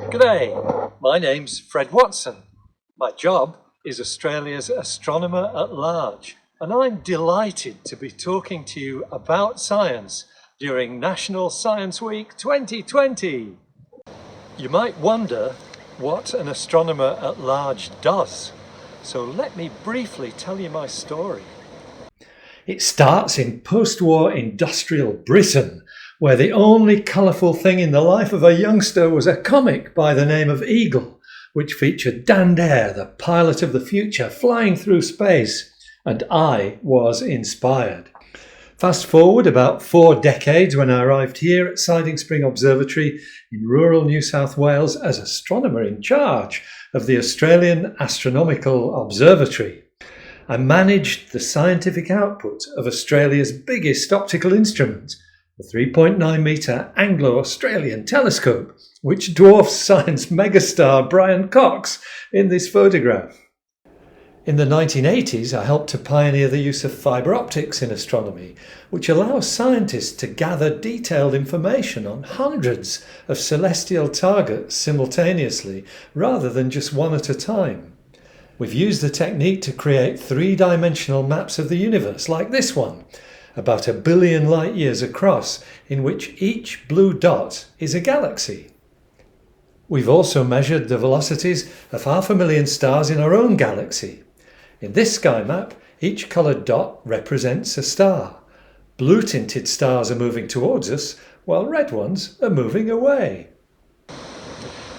G'day, my name's Fred Watson. My job is Australia's Astronomer at Large, and I'm delighted to be talking to you about science during National Science Week 2020. You might wonder what an astronomer at large does, so let me briefly tell you my story. It starts in post-war industrial Britain, where the only colourful thing in the life of a youngster was a comic by the name of Eagle, which featured Dan Dare, the pilot of the future, flying through space, and I was inspired. Fast forward about 4 decades when I arrived here at Siding Spring Observatory in rural New South Wales as astronomer in charge of the Australian Astronomical Observatory. I managed the scientific output of Australia's biggest optical instrument, the 3.9 metre Anglo-Australian telescope, which dwarfs science megastar Brian Cox in this photograph. In the 1980s, I helped to pioneer the use of fibre optics in astronomy, which allows scientists to gather detailed information on hundreds of celestial targets simultaneously, rather than just one at a time. We've used the technique to create 3-dimensional maps of the universe, like this one, about 1 billion light years across, in which each blue dot is a galaxy. We've also measured the velocities of 500,000 stars in our own galaxy. In this sky map, each coloured dot represents a star. Blue tinted stars are moving towards us, while red ones are moving away.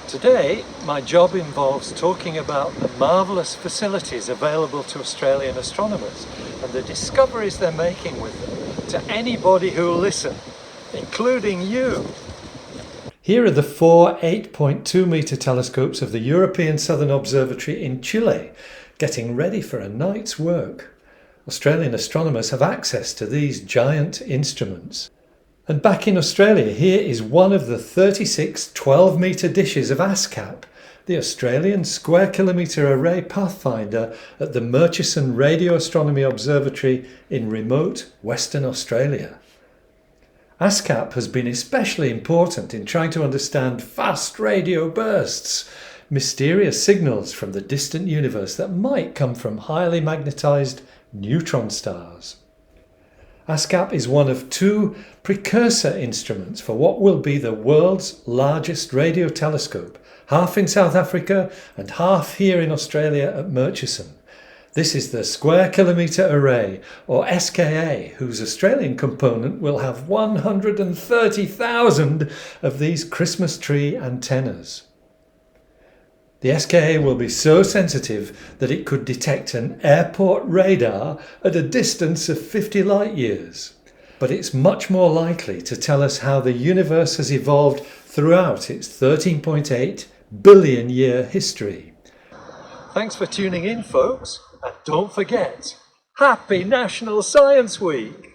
Today, my job involves talking about the marvellous facilities available to Australian astronomers and the discoveries they're making with them to anybody who will listen, including you. Here are the 4 8.2 metre telescopes of the European Southern Observatory in Chile, getting ready for a night's work. Australian astronomers have access to these giant instruments. And back in Australia, here is one of the 36 12-metre dishes of ASCAP, the Australian Square Kilometre Array Pathfinder at the Murchison Radio Astronomy Observatory in remote Western Australia. ASCAP has been especially important in trying to understand fast radio bursts, mysterious signals from the distant universe that might come from highly magnetised neutron stars. ASCAP is one of 2 precursor instruments for what will be the world's largest radio telescope, half in South Africa and half here in Australia at Murchison. This is the Square Kilometre Array, or SKA, whose Australian component will have 130,000 of these Christmas tree antennas. The SKA will be so sensitive that it could detect an airport radar at a distance of 50 light years. But it's much more likely to tell us how the universe has evolved throughout its 13.8 billion year history. Thanks for tuning in, folks, and don't forget, Happy National Science Week!